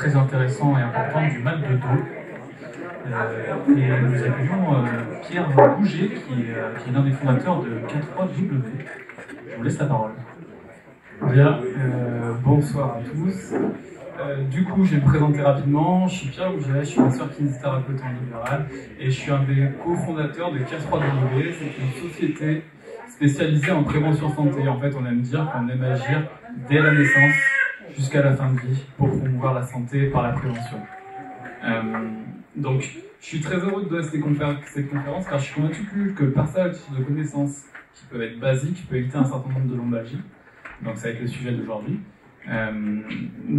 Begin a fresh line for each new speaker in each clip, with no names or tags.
très intéressant et important du mal de dos. Et nous accueillons Pierre Bouget, qui est l'un des fondateurs de K3W. Je vous laisse la parole.
Bien, bonsoir à tous. Du coup, je vais me présenter rapidement. Je suis Pierre Bouget, je suis masseur kinésithérapeute en libéral et je suis un des cofondateurs de K3W. C'est une société spécialisée en prévention santé. En fait, on aime dire qu'on aime agir dès la naissance jusqu'à la fin de vie pour promouvoir la santé par la prévention. Donc, je suis très heureux de donner cette conférence car je suis convaincu que le partage de connaissances qui peuvent être basiques peut éviter un certain nombre de lombalgies. Donc, ça va être le sujet d'aujourd'hui.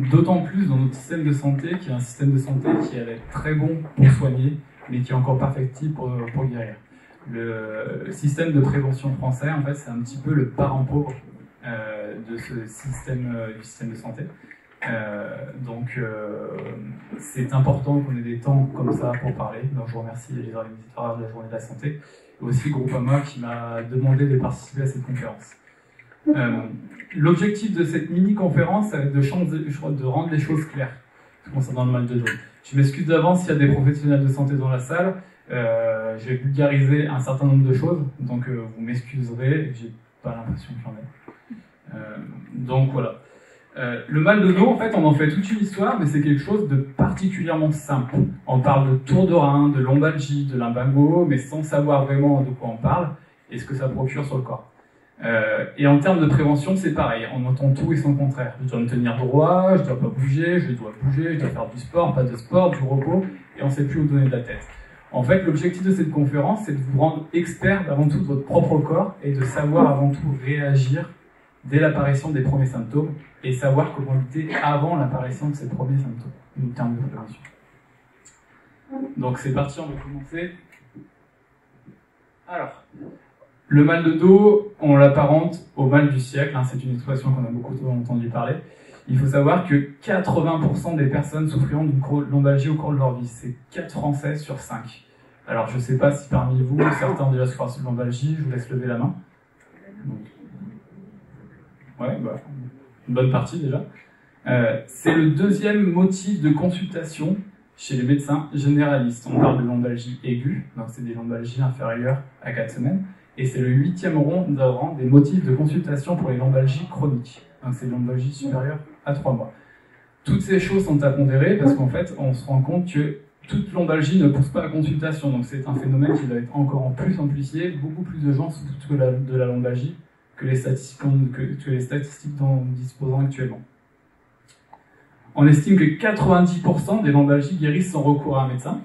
D'autant plus dans notre système de santé, qui est un système de santé qui est très bon pour soigner, mais qui est encore perfectible pour guérir. Le système de prévention français, en fait, c'est un petit peu le parent pauvre de ce système, du système de santé. Donc, c'est important qu'on ait des temps comme ça pour parler. Donc, je remercie les organisateurs de la Journée de la Santé, et aussi Groupama qui m'a demandé de participer à cette conférence. L'objectif de cette mini-conférence, ça va être de rendre les choses claires concernant le mal de dos. Je m'excuse d'avance s'il y a des professionnels de santé dans la salle. Je vais vulgariser un certain nombre de choses, donc vous m'excuserez, j'ai pas l'impression qu'il y en ait. Donc voilà. Le mal de dos, en fait, on en fait toute une histoire, mais c'est quelque chose de particulièrement simple. On parle de tour de rein, de lombalgie, de lumbago, mais sans savoir vraiment de quoi on parle et ce que ça procure sur le corps. Et en termes de prévention, c'est pareil, on entend tout et son contraire. Je dois me tenir droit, je dois pas bouger, je dois bouger, je dois faire du sport, pas de sport, du repos, et on sait plus où donner de la tête. En fait, l'objectif de cette conférence, c'est de vous rendre expert avant tout de votre propre corps et de savoir avant tout réagir dès l'apparition des premiers symptômes et savoir comment lutter avant l'apparition de ces premiers symptômes, en termes de prévention. Donc c'est parti, on va commencer. Alors, le mal de dos, on l'apparente au mal du siècle, hein, c'est une expression qu'on a beaucoup entendu parler. Il faut savoir que 80% des personnes souffriront d'une lombalgie au cours de leur vie, c'est 4 Français sur 5. Alors je ne sais pas si parmi vous, certains ont déjà souffert de lombalgie, je vous laisse lever la main. Ouais, bah, une bonne partie déjà. C'est le deuxième motif de consultation chez les médecins généralistes. On parle de lombalgie aiguë, donc c'est des lombalgies inférieures à 4 semaines. Et c'est le 8e rang des motifs de consultation pour les lombalgies chroniques. Donc c'est les lombalgies supérieures à 3 mois. Toutes ces choses sont à pondérer parce qu'en fait, on se rend compte que toute lombalgie ne pousse pas à consultation. Donc c'est un phénomène qui doit être encore en plus amplifié. Beaucoup plus de gens souffrent de la lombalgie que les statistiques dont nous disposons actuellement. On estime que 90% des lombalgies guérissent sans recours à un médecin.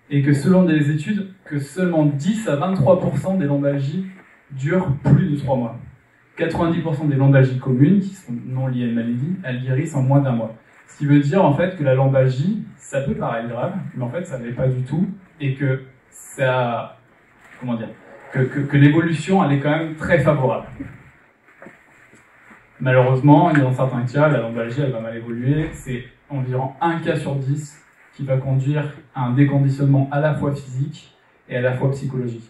Et que selon des études, que seulement 10 à 23% des lombalgies durent plus de 3 mois. 90% des lombalgies communes, qui sont non liées à une maladie, elles guérissent en moins d'1 mois. Ce qui veut dire en fait que la lombalgie, ça peut paraître grave, mais en fait ça ne l'est pas du tout, et que ça, comment dire, que l'évolution elle est quand même très favorable. Malheureusement, dans certains cas, la lombalgie elle va mal évoluer, c'est environ 1 cas sur 10 qui va conduire à un déconditionnement à la fois physique et à la fois psychologique.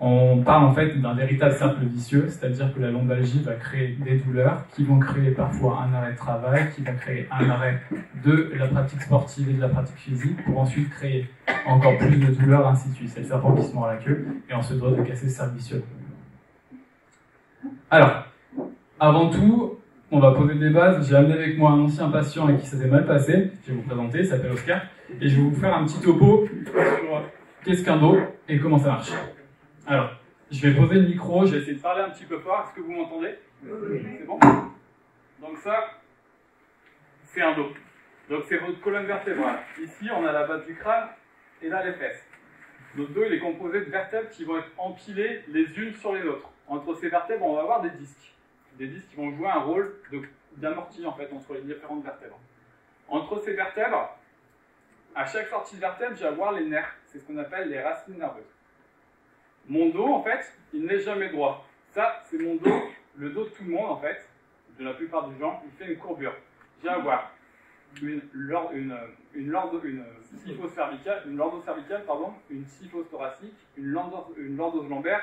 On parle en fait d'un véritable cercle vicieux, c'est-à-dire que la lombalgie va créer des douleurs qui vont créer parfois un arrêt de travail, qui va créer un arrêt de la pratique sportive et de la pratique physique, pour ensuite créer encore plus de douleurs, ainsi de suite. C'est le serpent qui se mord la queue et on se doit de casser ce cercle vicieux. Alors, avant tout, on va poser des bases. J'ai amené avec moi un ancien patient avec qui ça s'est mal passé. Je vais vous présenter, il s'appelle Oscar. Et je vais vous faire un petit topo sur qu'est-ce qu'un dos et comment ça marche. Alors, je vais poser le micro, je vais essayer de parler un petit peu fort. Est-ce que vous m'entendez? C'est bon? Donc ça, c'est un dos. Donc c'est votre colonne vertébrale. Ici, on a la base du crâne et là, les fesses. Notre dos, il est composé de vertèbres qui vont être empilées les unes sur les autres. Entre ces vertèbres, on va avoir des disques. Des disques qui vont jouer un rôle d'amorti en fait entre les différentes vertèbres. Entre ces vertèbres, à chaque sortie de vertèbre, je vais avoir les nerfs. C'est ce qu'on appelle les racines nerveuses. Mon dos, en fait, il n'est jamais droit. Ça, c'est mon dos, le dos de tout le monde, en fait, de la plupart des gens, il fait une courbure. Je vais avoir une syphose cervicale, une syphose thoracique, une lordose lombaire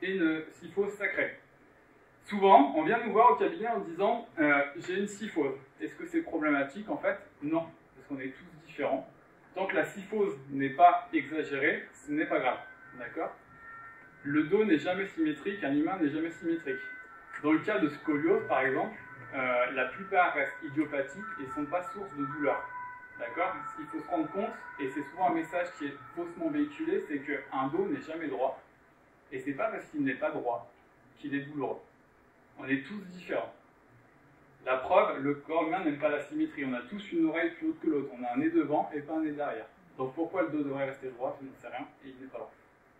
et une syphose sacrée. Souvent, on vient nous voir au cabinet en disant j'ai une syphose. Est-ce que c'est problématique? En fait, non, parce qu'on est tous différents. Tant que la syphose n'est pas exagérée, ce n'est pas grave. D'accord? Le dos n'est jamais symétrique, un humain n'est jamais symétrique. Dans le cas de scoliose, par exemple, la plupart restent idiopathiques et ne sont pas source de douleur. D'accord? Il faut se rendre compte, et c'est souvent un message qui est faussement véhiculé, c'est qu'un dos n'est jamais droit. Et c'est pas parce qu'il n'est pas droit qu'il est douloureux. On est tous différents. La preuve, le corps humain n'aime pas la symétrie. On a tous une oreille plus haute que l'autre. On a un nez devant et pas un nez derrière. Donc pourquoi le dos devrait rester droit? Je n'en sais rien et il n'est pas droit.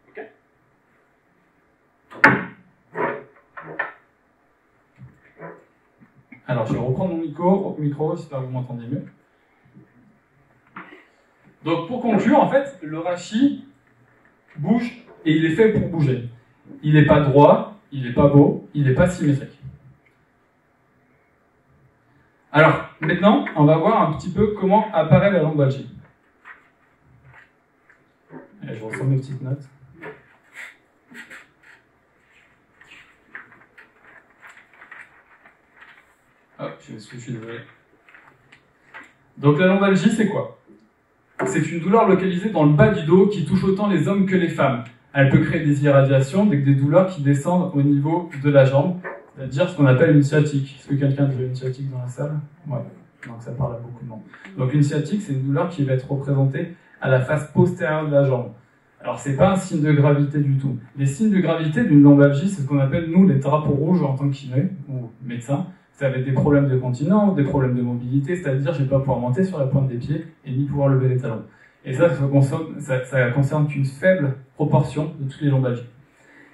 Ok? Alors je vais reprendre mon micro, j'espère que vous m'entendez mieux. Donc pour conclure, en fait, le rachis bouge et il est fait pour bouger. Il n'est pas droit, il n'est pas beau, il n'est pas symétrique. Alors, maintenant, on va voir un petit peu comment apparaît la lombalgie. Allez, je ressors mes petites notes. Hop, je suis désolé. Donc la lombalgie, c'est quoi? C'est une douleur localisée dans le bas du dos qui touche autant les hommes que les femmes. Elle peut créer des irradiations, des douleurs qui descendent au niveau de la jambe, c'est-à-dire ce qu'on appelle une sciatique. Est-ce que quelqu'un a déjà une sciatique dans la salle? Ouais, donc ça parle à beaucoup de monde. Donc une sciatique, c'est une douleur qui va être représentée à la face postérieure de la jambe. Alors c'est pas un signe de gravité du tout. Les signes de gravité d'une lombalgie, c'est ce qu'on appelle nous les drapeaux rouges en tant que kiné ou médecin. Ça va être des problèmes de continence, des problèmes de mobilité, c'est-à-dire je ne vais pas pouvoir monter sur la pointe des pieds et ni pouvoir lever les talons. Et ça concerne qu'une faible proportion de toutes les lombalgies.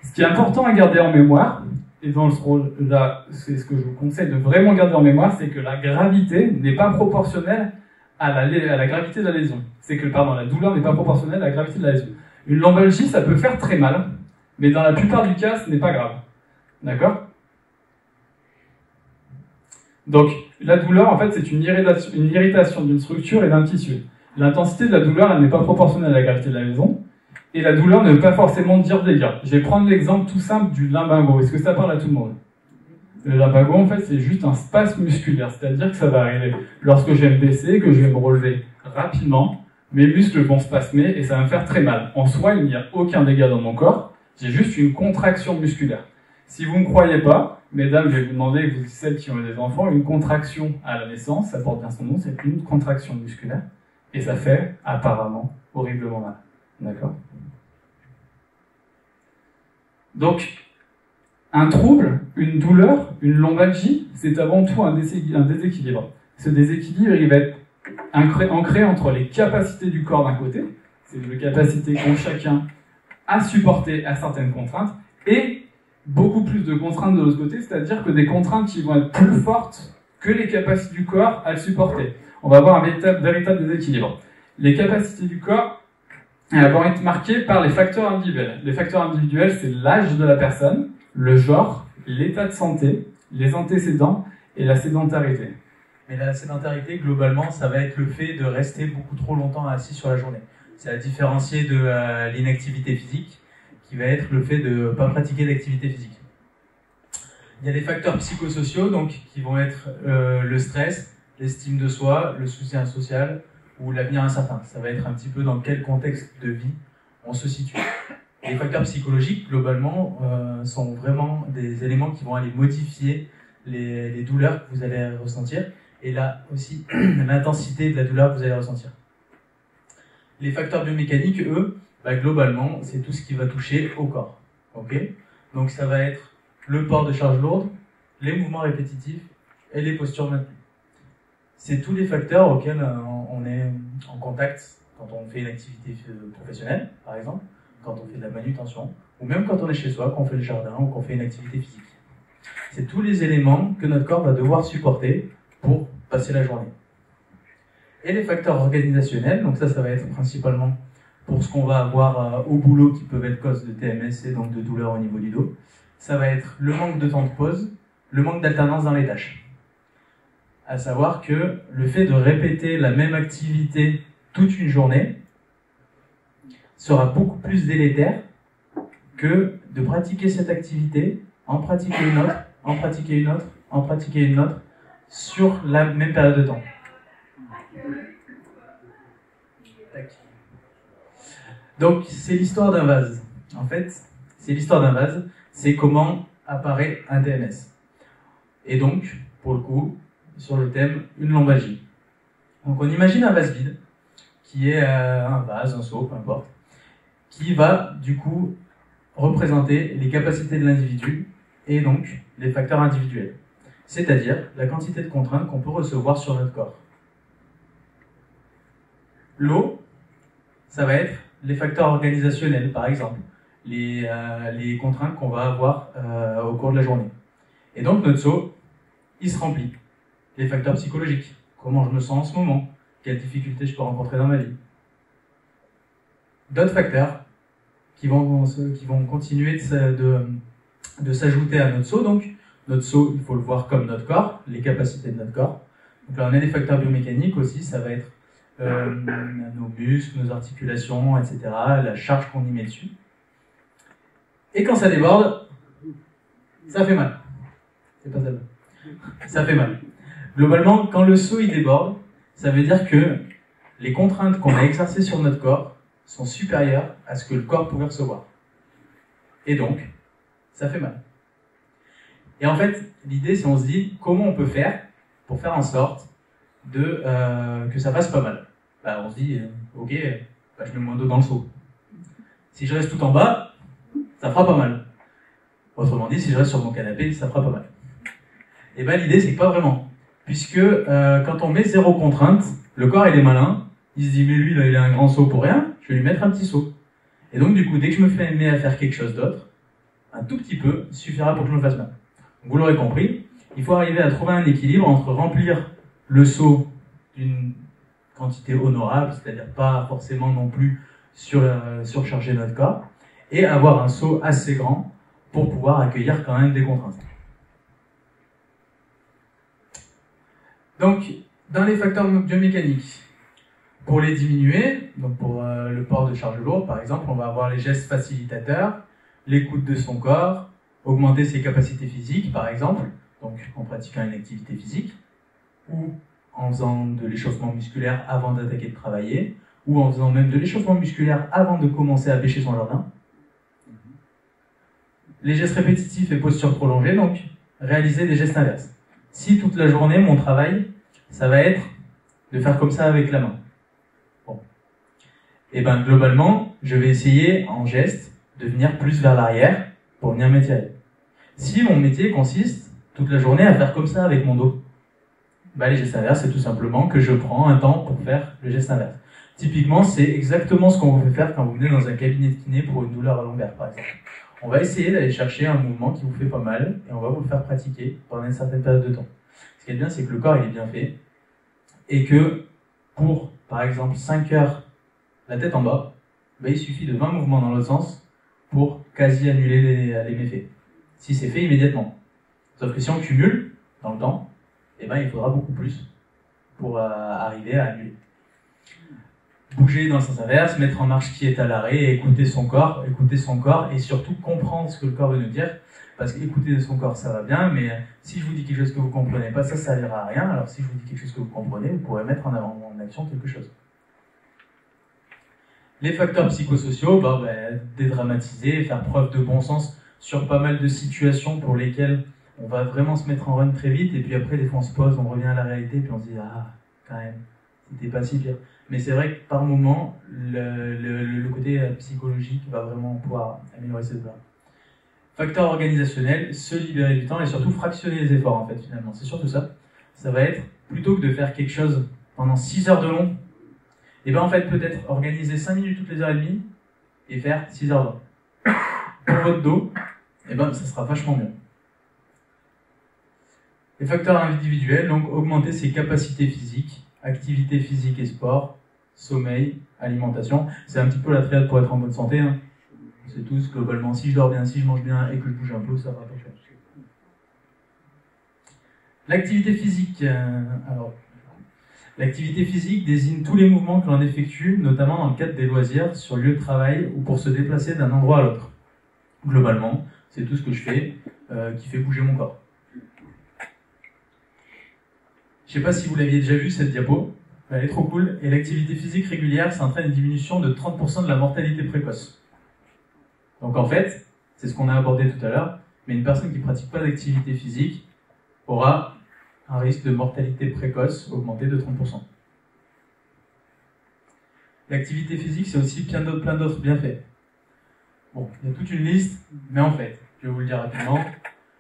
Ce qui est important à garder en mémoire, et dans ce rôle-là, c'est ce que je vous conseille de vraiment garder en mémoire, c'est que la gravité n'est pas proportionnelle à la gravité de la lésion. C'est que, la douleur n'est pas proportionnelle à la gravité de la lésion. Une lombalgie, ça peut faire très mal, mais dans la plupart du cas, ce n'est pas grave. D'accord ? Donc, la douleur, en fait, c'est une irritation d'une structure et d'un tissu. L'intensité de la douleur, elle n'est pas proportionnelle à la gravité de la lésion. Et la douleur ne veut pas forcément dire dégâts. Je vais prendre l'exemple tout simple du lumbago. Est-ce que ça parle à tout le monde? Le lumbago, en fait, c'est juste un spasme musculaire. C'est-à-dire que ça va arriver lorsque je vais me baisser, que je vais me relever rapidement. Mes muscles vont spasmer et ça va me faire très mal. En soi, il n'y a aucun dégât dans mon corps. J'ai juste une contraction musculaire. Si vous ne me croyez pas, mesdames, je vais vous demander, vous, celles qui ont des enfants, une contraction à la naissance, ça porte bien son nom, c'est une contraction musculaire. Et ça fait, apparemment, horriblement mal. D'accord? Donc, un trouble, une douleur, une lombalgie, c'est avant tout un déséquilibre. Ce déséquilibre, il va être ancré entre les capacités du corps d'un côté, c'est les capacités qu'ont chacun à supporter à certaines contraintes, et beaucoup plus de contraintes de l'autre côté, c'est-à-dire que des contraintes qui vont être plus fortes que les capacités du corps à le supporter. On va avoir un véritable déséquilibre. Les capacités du corps vont être marquées par les facteurs individuels. Les facteurs individuels, c'est l'âge de la personne, le genre, l'état de santé, les antécédents et la sédentarité.
Mais la sédentarité, globalement, ça va être le fait de rester beaucoup trop longtemps assis sur la journée. C'est à différencier de l'inactivité physique, qui va être le fait de ne pas pratiquer d'activité physique. Il y a des facteurs psychosociaux, donc, qui vont être le stress, l'estime de soi, le soutien social ou l'avenir incertain. Ça va être un petit peu dans quel contexte de vie on se situe. Les facteurs psychologiques, globalement, sont vraiment des éléments qui vont aller modifier les douleurs que vous allez ressentir et là aussi l'intensité de la douleur que vous allez ressentir. Les facteurs biomécaniques, eux, globalement, c'est tout ce qui va toucher au corps. Okay ? Donc ça va être le port de charges lourdes, les mouvements répétitifs et les postures maintenues. C'est tous les facteurs auxquels on est en contact quand on fait une activité professionnelle, par exemple, quand on fait de la manutention, ou même quand on est chez soi, quand on fait le jardin ou qu'on fait une activité physique. C'est tous les éléments que notre corps va devoir supporter pour passer la journée. Et les facteurs organisationnels, donc ça va être principalement pour ce qu'on va avoir au boulot qui peuvent être cause de TMS et donc de douleurs au niveau du dos. Ça va être le manque de temps de pause, le manque d'alternance dans les tâches. À savoir que le fait de répéter la même activité toute une journée sera beaucoup plus délétère que de pratiquer cette activité, en pratiquer une autre en pratiquer une autre, en pratiquer une autre, sur la même période de temps. Donc, c'est l'histoire d'un vase. En fait, c'est l'histoire d'un vase, c'est comment apparaît un TMS. Et donc, pour le coup, sur le thème, une lombalgie. Donc, on imagine un vase vide, qui est un vase, un seau, peu importe, qui va, du coup, représenter les capacités de l'individu et donc les facteurs individuels. C'est-à-dire la quantité de contraintes qu'on peut recevoir sur notre corps. L'eau, ça va être les facteurs organisationnels, par exemple, les contraintes qu'on va avoir au cours de la journée. Et donc notre seau, il se remplit. Les facteurs psychologiques, comment je me sens en ce moment, quelles difficultés je peux rencontrer dans ma vie. D'autres facteurs qui vont continuer de s'ajouter à notre seau. Donc notre seau, il faut le voir comme notre corps, les capacités de notre corps. Donc là on a des facteurs biomécaniques aussi, ça va être nos muscles, nos articulations, etc., la charge qu'on y met dessus. Et quand ça déborde, ça fait mal. C'est pas ça. Ça fait mal. Globalement, quand le seau il déborde, ça veut dire que les contraintes qu'on a exercées sur notre corps sont supérieures à ce que le corps pouvait recevoir. Et donc, ça fait mal. Et en fait, l'idée, c'est on se dit comment on peut faire pour faire en sorte que ça fasse pas mal. Bah, on se dit, ok, bah, je mets moins d'eau dans le seau. Si je reste tout en bas, ça fera pas mal. Autrement dit, si je reste sur mon canapé, ça fera pas mal. Et ben l'idée, c'est que pas vraiment. Puisque quand on met zéro contrainte, le corps il est malin, il se dit mais lui là il a un grand seau pour rien, je vais lui mettre un petit seau. Et donc du coup, dès que je me mets à faire quelque chose d'autre, un tout petit peu suffira pour que je me fasse mal. Donc, vous l'aurez compris, il faut arriver à trouver un équilibre entre remplir le seau d'une quantité honorable, c'est-à-dire pas forcément non plus surcharger notre corps, et avoir un seau assez grand pour pouvoir accueillir quand même des contraintes. Donc, dans les facteurs biomécaniques, pour les diminuer, donc pour le port de charge lourde par exemple, on va avoir les gestes facilitateurs, l'écoute de son corps, augmenter ses capacités physiques par exemple, donc en pratiquant une activité physique, ou en faisant de l'échauffement musculaire avant d'attaquer de travailler, ou en faisant même de l'échauffement musculaire avant de commencer à bêcher son jardin. Les gestes répétitifs et postures prolongées, donc réaliser des gestes inverses. Si toute la journée, mon travail, ça va être de faire comme ça avec la main. Bon. Et ben globalement, je vais essayer en geste de venir plus vers l'arrière pour venir m'étirer. Si mon métier consiste toute la journée à faire comme ça avec mon dos, ben les gestes inverses, c'est tout simplement que je prends un temps pour faire le geste inverse. Typiquement, c'est exactement ce qu'on vous fait faire quand vous venez dans un cabinet de kiné pour une douleur à lombaire, par exemple. On va essayer d'aller chercher un mouvement qui vous fait pas mal et on va vous le faire pratiquer pendant une certaine période de temps. Ce qui est bien, c'est que le corps il est bien fait et que pour, par exemple, 5 heures la tête en bas, ben, il suffit de 20 mouvements dans l'autre sens pour quasi annuler les méfaits. Si c'est fait immédiatement. Sauf que si on cumule dans le temps, eh ben, il faudra beaucoup plus pour arriver à annuler. Bouger dans le sens inverse, mettre en marche qui est à l'arrêt, et écouter son corps et surtout comprendre ce que le corps veut nous dire, parce qu'écouter son corps ça va bien, mais si je vous dis quelque chose que vous comprenez pas, ça servira à rien, alors si je vous dis quelque chose que vous comprenez, vous pourrez mettre en action quelque chose. Les facteurs psychosociaux, dédramatiser, faire preuve de bon sens sur pas mal de situations pour lesquelles on va vraiment se mettre en run très vite, et puis après des fois on se pose, on revient à la réalité, puis on se dit ah quand même, c'était pas si pire. Mais c'est vrai que par moment, le côté psychologique va vraiment pouvoir améliorer ces choses-là. Facteur organisationnel, se libérer du temps et surtout fractionner les efforts en fait finalement. C'est surtout ça. Ça va être, plutôt que de faire quelque chose pendant 6 heures de long, et ben en fait peut-être organiser 5 minutes toutes les heures et demie et faire 6 heures de long. Pour votre dos, et ben ça sera vachement mieux. Les facteurs individuels, donc augmenter ses capacités physiques, activité physique et sport, sommeil, alimentation. C'est un petit peu la triade pour être en bonne santé. Hein. C'est tous, globalement, si je dors bien, si je mange bien et que je bouge un peu, ça va pas faire. L'activité physique. L'activité physique désigne tous les mouvements que l'on effectue, notamment dans le cadre des loisirs, sur le lieu de travail ou pour se déplacer d'un endroit à l'autre. Globalement, c'est tout ce que je fais qui fait bouger mon corps. Je sais pas si vous l'aviez déjà vu cette diapo, elle est trop cool. Et l'activité physique régulière, ça entraîne une diminution de 30% de la mortalité précoce. Donc en fait, c'est ce qu'on a abordé tout à l'heure, mais une personne qui ne pratique pas d'activité physique aura un risque de mortalité précoce augmenté de 30%. L'activité physique, c'est aussi plein d'autres bienfaits. Bon, il y a toute une liste, mais en fait, je vais vous le dire rapidement,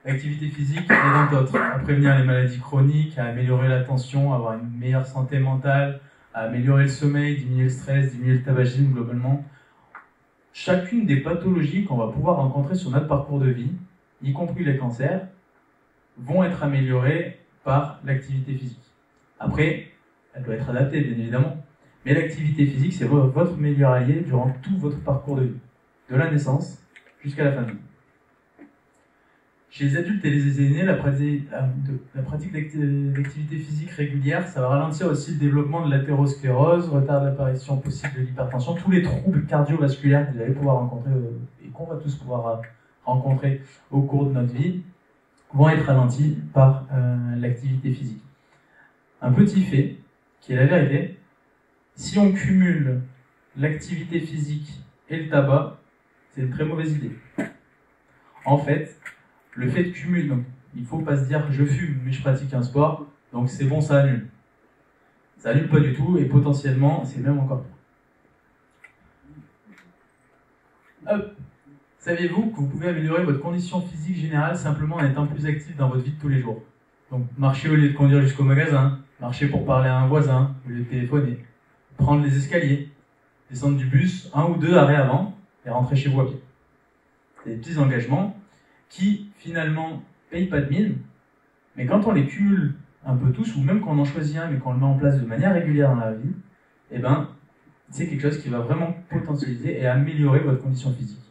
l'activité physique aide entre autres à prévenir les maladies chroniques, à améliorer la tension, à avoir une meilleure santé mentale, à améliorer le sommeil, diminuer le stress, diminuer le tabagisme globalement. Chacune des pathologies qu'on va pouvoir rencontrer sur notre parcours de vie, y compris les cancers, vont être améliorées par l'activité physique. Après, elle doit être adaptée, bien évidemment. Mais l'activité physique, c'est votre meilleur allié durant tout votre parcours de vie, de la naissance jusqu'à la fin de vie. Chez les adultes et les aînés, la pratique d'activité physique régulière, ça va ralentir aussi le développement de l'athérosclérose, retard l'apparition possible de l'hypertension, tous les troubles cardiovasculaires que vous allez pouvoir rencontrer et qu'on va tous pouvoir rencontrer au cours de notre vie vont être ralentis par l'activité physique. Un petit fait, qui est la vérité, si on cumule l'activité physique et le tabac, c'est une très mauvaise idée. En fait, le fait de cumuler, donc il ne faut pas se dire je fume mais je pratique un sport, donc c'est bon, ça annule. Ça annule pas du tout et potentiellement c'est même encore pire. Hop. Saviez-vous que vous pouvez améliorer votre condition physique générale simplement en étant plus actif dans votre vie de tous les jours? Donc marcher au lieu de conduire jusqu'au magasin, marcher pour parler à un voisin au lieu de téléphoner, prendre les escaliers, descendre du bus 1 ou 2 arrêts avant et rentrer chez vous à pied. C'est des petits engagements qui finalement payent pas de mine, mais quand on les cumule un peu tous, ou même quand on en choisit un mais qu'on le met en place de manière régulière dans la vie, eh ben, c'est quelque chose qui va vraiment potentialiser et améliorer votre condition physique.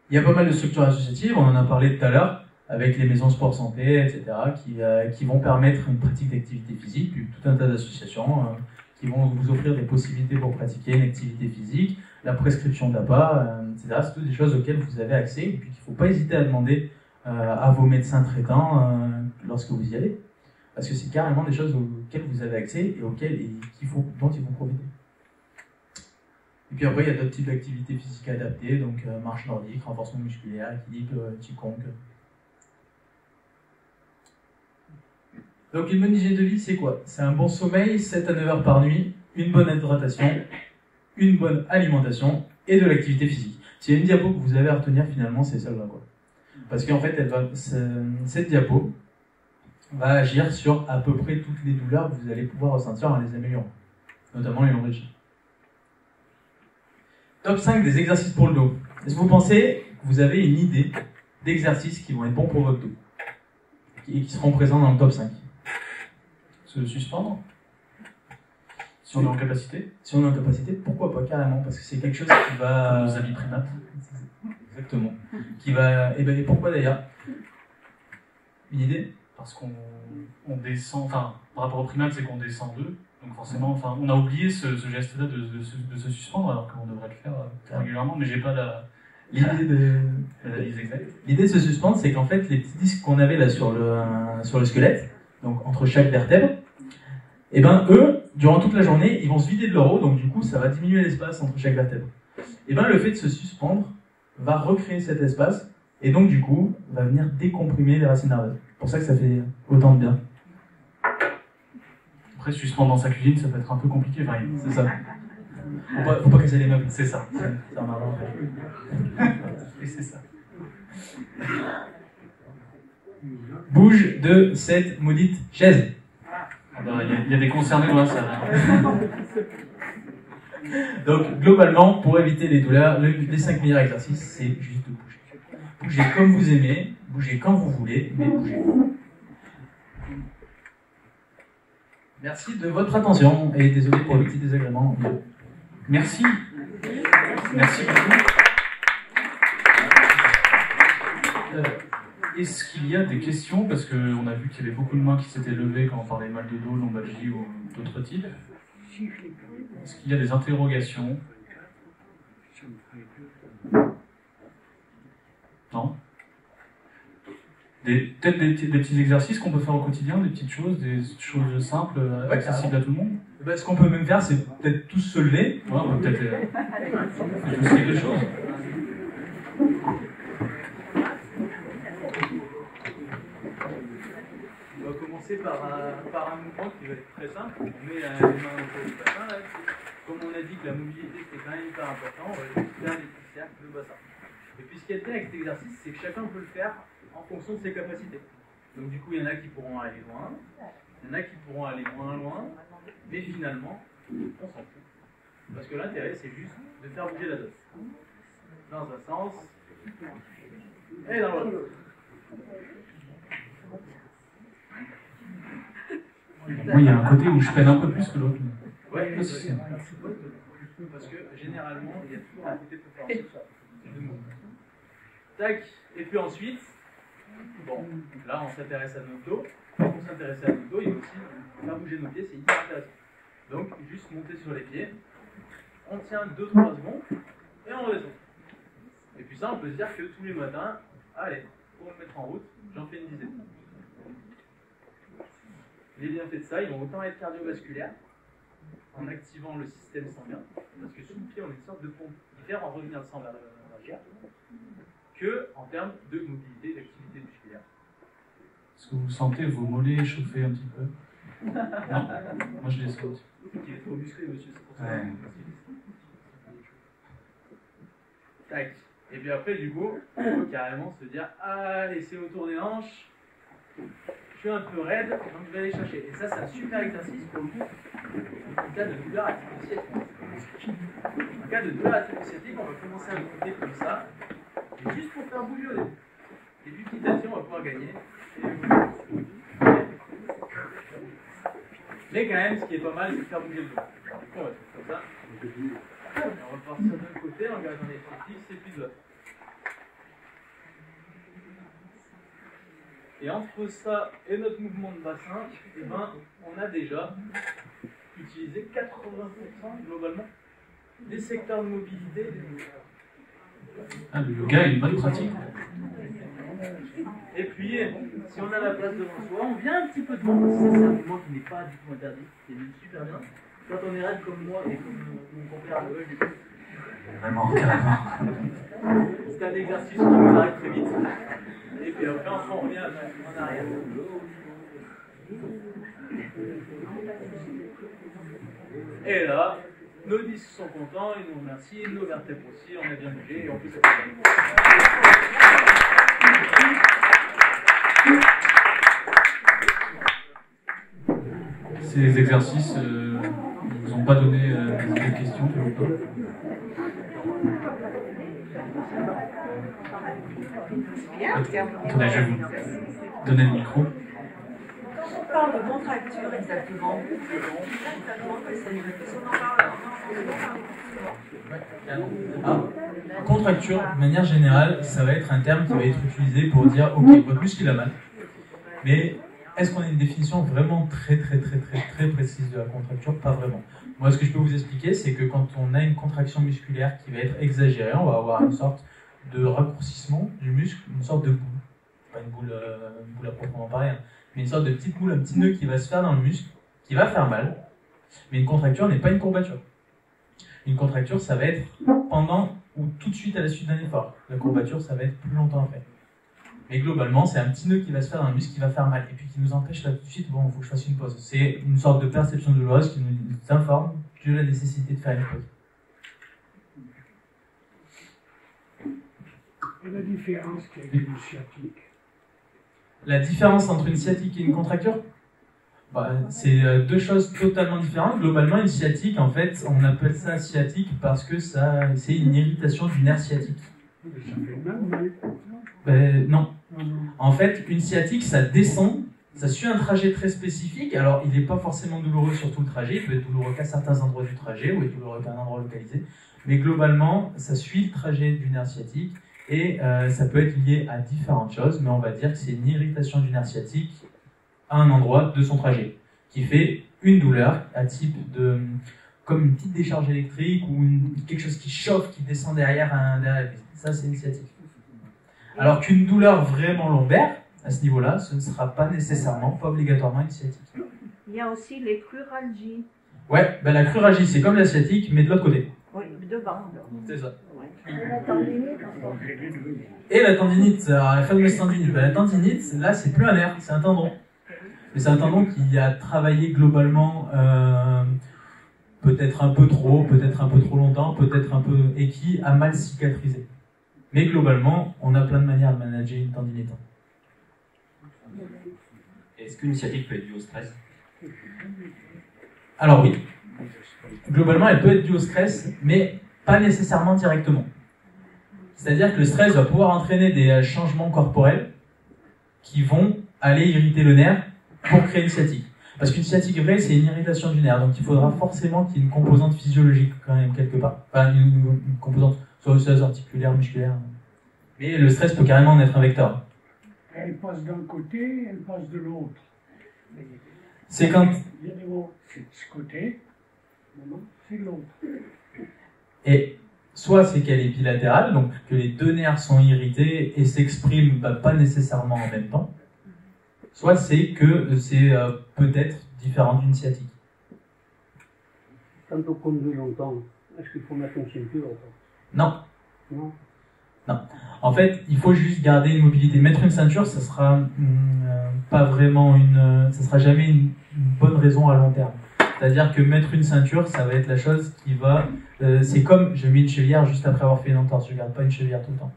Il y a pas mal de structures associatives, on en a parlé tout à l'heure, avec les maisons sport santé, etc., qui vont permettre une pratique d'activité physique, puis tout un tas d'associations qui vont vous offrir des possibilités pour pratiquer une activité physique, la prescription d'APA, etc. C'est toutes des choses auxquelles vous avez accès, et puis qu'il ne faut pas hésiter à demander à vos médecins traitants lorsque vous y allez, parce que c'est carrément des choses auxquelles vous avez accès et dont il faut profiter. Et puis après, il y a d'autres types d'activités physiques adaptées, donc marche nordique, renforcement musculaire, équilibre, qigong. Donc une bonne hygiène de vie, c'est quoi? C'est un bon sommeil, 7 à 9 heures par nuit, une bonne hydratation, une bonne alimentation et de l'activité physique. S'il y a une diapo que vous avez à retenir, finalement, c'est celle-là, quoi. Parce qu'en fait, cette diapo va agir sur à peu près toutes les douleurs que vous allez pouvoir ressentir en les améliorant, notamment les lombalgies. Top 5 des exercices pour le dos. Est-ce que vous pensez que vous avez une idée d'exercices qui vont être bons pour votre dos et qui seront présents dans le top 5?
Se suspendre? Si on est en capacité?
Si on est en capacité, pourquoi pas, carrément, parce que c'est quelque chose qui va...
Comme nos amis primates.
Exactement. Qui va... Et pourquoi d'ailleurs? Une idée?
Parce qu'on descend... Enfin, par rapport aux primates, c'est qu'on descend d'eux. Donc forcément, enfin, on a oublié ce geste-là de se suspendre, alors qu'on devrait le faire régulièrement, mais j'ai pas l'analyse exacte.
L'idée de se suspendre, c'est qu'en fait, les petits disques qu'on avait là sur le squelette, donc entre chaque vertèbre, et ben eux, durant toute la journée, ils vont se vider de leur eau, donc du coup, ça va diminuer l'espace entre chaque vertèbre. Et ben le fait de se suspendre va recréer cet espace, et donc du coup, va venir décomprimer les racines nerveuses. C'est pour ça que ça fait autant de bien.
Après, suspendre dans sa cuisine, ça peut être un peu compliqué. Enfin,
c'est ça. Faut pas casser les meubles.
C'est ça.
C'est un marrant.
Et c'est ça.
Bouge de cette maudite chaise.
Il y a des concernés dans la salle.
Donc, globalement, pour éviter les douleurs, les 5 meilleurs exercices, c'est juste de bouger. Bougez comme vous aimez, bougez quand vous voulez, mais bougez. Merci de votre attention et désolé pour le petit désagrément.
Merci. Merci beaucoup. Est-ce qu'il y a des questions? Parce qu'on a vu qu'il y avait beaucoup de mains qui s'étaient levées quand on parlait mal de dos, lombalgie ou d'autres types. Est-ce qu'il y a des interrogations? Non? Peut-être des petits exercices qu'on peut faire au quotidien, des petites choses, des choses simples, accessibles à tout le monde.
Bah, ce qu'on peut même faire, c'est peut-être tous se lever.
Ouais, on peut peut-être illustrer quelque chose.
On va commencer par un mouvement qui va être très simple. On met les mains autour du bassin. Là. Comme on a dit que la mobilité c'était quand même hyper important, on va juste faire des petits cercles de bassin. Et puis ce qui est bien avec cet exercice, c'est que chacun peut le faire en fonction de ses capacités. Donc du coup, il y en a qui pourront aller loin, il y en a qui pourront aller moins loin, mais finalement, on s'en fout. Parce que l'intérêt, c'est juste de faire bouger la dose. Dans un sens, et dans l'autre.
Moi, il y a un côté où je peine un peu plus que l'autre.
Ouais, parce que généralement, il y a toujours un côté préférentiel. Tac, et puis ensuite, bon, là on s'intéresse à notre dos. Quand on s'intéresse à notre dos, il faut aussi faire bouger nos pieds, c'est hyper intéressant. Donc, juste monter sur les pieds, on tient 2-3 secondes et on redescend. Et puis ça, on peut se dire que tous les matins, allez, pour me mettre en route, j'en fais une dizaine. Les bienfaits de ça, ils vont autant être cardiovasculaires, en activant le système sanguin, parce que sous le pied, on a une sorte de pompe qui fait revenir le sang vers la chair, que en termes de mobilité et d'activité musculaire.
Est-ce que vous sentez vos mollets chauffer un petit peu? Non, moi je les saute.
Il est trop musclé, monsieur, c'est pour ça.
Ouais.
Tac. Et puis après, du coup, on peut carrément se dire, allez, c'est autour des hanches. Je suis un peu raide, donc je vais aller chercher. Et ça, c'est un super exercice pour le coup, en cas de douleur artificielle. En cas de douleur artificielle, on va commencer à monter comme ça, et juste pour faire bouger au début. Et puis petit à petit, on va pouvoir gagner. Mais quand même, ce qui est pas mal, c'est de faire bouger le dos. Du coup, on va faire comme ça. Et on va partir d'un côté en gardant les pieds fixes et puis de l'autre. Et entre ça et notre mouvement de bassin, eh ben, on a déjà utilisé 80% globalement des secteurs de mobilité.
Ah, le yoga est une bonne pratique.
Et puis, si on a la place devant soi, on vient un petit peu devant. Ça, c'est un mouvement qui n'est pas du tout interdit, qui est super bien. Quand on est raide comme moi et comme mon compère le du coup.
Vraiment, carrément.
C'est un exercice qui nous arrête très vite. Et puis après, on revient en arrière. Et là, nos disques sont contents, ils nous remercient, nos vertèbres aussi, on a bien bougé et on peut s'accompagner.
Ces exercices ne vous ont pas donné des questions, tout le Attendez, je vais vous donner le micro.
Quand on parle de contracture exactement, que ça
Contracture, de manière générale, ça va être un terme qui va être utilisé pour dire ok, votre muscle il a mal. Mais est-ce qu'on a une définition vraiment très précise de la contracture? Pas vraiment. Moi, ce que je peux vous expliquer, c'est que quand on a une contraction musculaire qui va être exagérée, on va avoir une sorte de raccourcissement du muscle, une sorte de boule. Pas une boule à proprement parler, hein, mais une sorte de petite boule, un petit nœud qui va se faire dans le muscle, qui va faire mal. Mais une contracture n'est pas une courbature. Une contracture, ça va être pendant ou tout de suite à la suite d'un effort. La courbature, ça va être plus longtemps après. Mais globalement, c'est un petit nœud qui va se faire dans le muscle qui va faire mal et puis qui nous empêche là tout de suite, bon, il faut que je fasse une pause. C'est une sorte de perception douloureuse qui nous informe de la nécessité de faire une pause.
Et la différence avec une sciatique?
La différence entre une sciatique et une contracture, c'est deux choses totalement différentes. Globalement, une sciatique, en fait, on appelle ça sciatique parce que c'est une irritation du nerf sciatique.
Ça fait mal,
Non. En fait, une sciatique, ça descend, ça suit un trajet très spécifique. Alors, il n'est pas forcément douloureux sur tout le trajet, il peut être douloureux qu'à certains endroits du trajet ou être douloureux qu'à un endroit localisé. Mais globalement, ça suit le trajet du nerf sciatique et ça peut être lié à différentes choses, mais on va dire que c'est une irritation du nerf sciatique à un endroit de son trajet qui fait une douleur à type de comme une petite décharge électrique ou quelque chose qui chauffe, qui descend derrière la vis. Ça, c'est une sciatique. Alors qu'une douleur vraiment lombaire, à ce niveau-là, ce ne sera pas nécessairement, pas obligatoirement une sciatique.
Il y a aussi les cruralgies.
Ouais, ben la cruralgie, c'est comme la sciatique, mais de l'autre côté.
Oui, devant.
C'est ça.
La tendinite.
Et la tendinite, alors la fameuse tendinite. Ben, la tendinite, là, c'est plus un nerf, c'est un tendon. Mais c'est un tendon qui a travaillé globalement peut-être un peu trop longtemps, peut-être un peu, et qui a mal cicatrisé. Mais globalement, on a plein de manières de manager une tendinite.
Est-ce qu'une sciatique peut être due au stress?
Alors oui, globalement, elle peut être due au stress, mais pas nécessairement directement. C'est-à-dire que le stress va pouvoir entraîner des changements corporels qui vont aller irriter le nerf pour créer une sciatique. Parce qu'une sciatique vraie, c'est une irritation du nerf, donc il faudra forcément qu'il y ait une composante physiologique quand même quelque part. Enfin, une composante soit osseuse, articulaire, musculaire. Mais le stress peut carrément en être un vecteur.
Elle passe d'un côté, elle passe de l'autre.
C'est quand...
Il y a des mots, c'est de ce côté, non, c'est de l'autre.
Et soit c'est qu'elle est bilatérale, donc que les deux nerfs sont irrités et s'expriment pas nécessairement en même temps, soit c'est que c'est peut-être différent d'une sciatique.
Quand on conduit longtemps, est-ce qu'il faut mettre une ceinture?
Non.
Non.
Non. En fait, il faut juste garder une mobilité. Mettre une ceinture, ça sera pas vraiment ça sera jamais une bonne raison à long terme. C'est-à-dire que mettre une ceinture, ça va être la chose qui va... c'est comme je mets une chevillère juste après avoir fait une entorse. Je garde pas une chevillère tout le temps.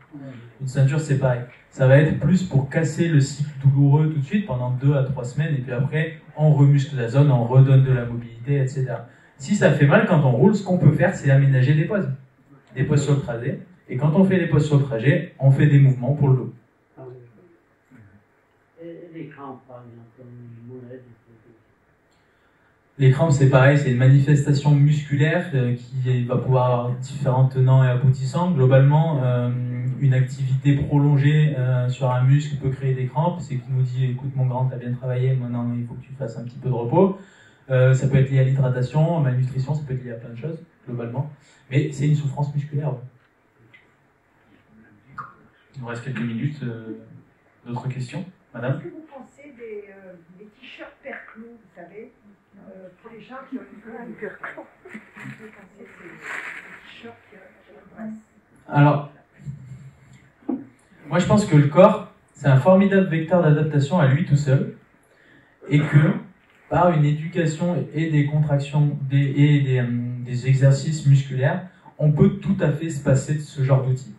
Une ceinture, c'est pareil. Ça va être plus pour casser le cycle douloureux tout de suite pendant 2 à 3 semaines et puis après, on remuscle la zone, on redonne de la mobilité, etc. Si ça fait mal quand on roule, ce qu'on peut faire, c'est aménager des pauses. Des pauses sur le trajet. Et quand on fait les pauses sur le trajet, on fait des mouvements pour le dos.
Les crampes, par exemple,
les crampes, c'est pareil, c'est une manifestation musculaire qui va pouvoir avoir différents tenants et aboutissants. Globalement, une activité prolongée sur un muscle peut créer des crampes. C'est qu'il nous dit, écoute mon grand, t'as bien travaillé, maintenant il faut que tu fasses un petit peu de repos. Ça peut être lié à l'hydratation, à malnutrition, ça peut être lié à plein de choses, globalement. Mais c'est une souffrance musculaire. Ouais. Il nous reste quelques minutes. D'autres questions, madame?
Qu'est-ce que vous pensez des t-shirts perclous, vous savez, pour les gens qui ont une perclou? Qu'est-ce que vous pensez de ces t-shirts qui dressent?
Alors, moi je pense que le corps, c'est un formidable vecteur d'adaptation à lui tout seul, et que par une éducation et des contractions des exercices musculaires, on peut tout à fait se passer de ce genre d'outil.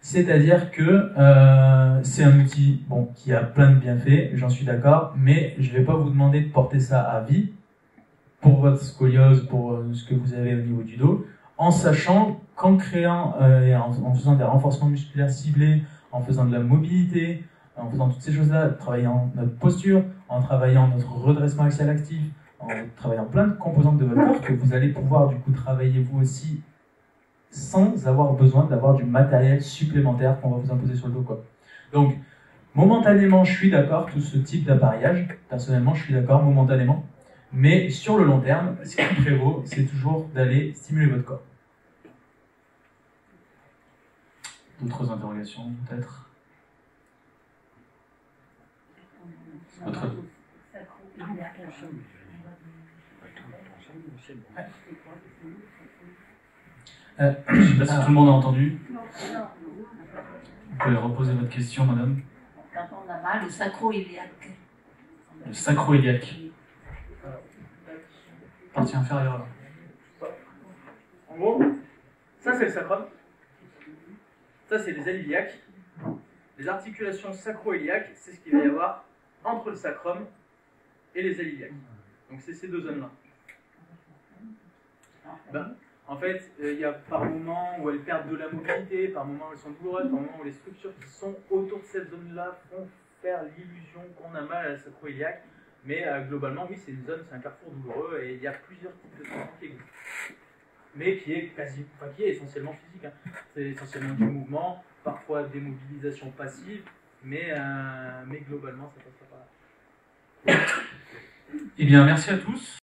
C'est-à-dire que c'est un outil qui a plein de bienfaits, j'en suis d'accord, mais je ne vais pas vous demander de porter ça à vie pour votre scoliose, pour ce que vous avez au niveau du dos, en sachant qu'en créant et en faisant des renforcements musculaires ciblés, en faisant de la mobilité, en faisant toutes ces choses-là, en travaillant notre posture, en travaillant notre redressement axial actif, en travaillant plein de composantes de votre corps, que vous allez pouvoir du coup travailler vous aussi sans avoir besoin d'avoir du matériel supplémentaire qu'on va vous imposer sur le dos, quoi. Donc, momentanément, je suis d'accord, tout ce type d'appareillage, personnellement, je suis d'accord, momentanément, mais sur le long terme, ce qui prévaut, c'est toujours d'aller stimuler votre corps. D'autres interrogations, peut-être? Votre... je ne sais pas si tout le monde a entendu. Vous pouvez reposer votre question, madame.
Quand on a mal au sacro-iliaque.
Le sacro-iliaque. Partie inférieure.
En gros, ça c'est le sacrum. Ça c'est les ailes iliaques. Les articulations sacro-iliaques, c'est ce qu'il va y avoir entre le sacrum et les ailes iliaques. Donc c'est ces deux zones-là. En fait, il y a par moments où elles perdent de la mobilité, par moments où elles sont douloureuses, par moments où les structures qui sont autour de cette zone-là font faire l'illusion qu'on a mal à la sacro-iliaque. Mais globalement, oui, c'est une zone, c'est un carrefour douloureux et il y a plusieurs types de traitements qui existent. Mais qui est qui est essentiellement physique. Hein. C'est essentiellement du mouvement, parfois des mobilisations passives, mais globalement, ça passe pas par là.
Eh bien, merci à tous.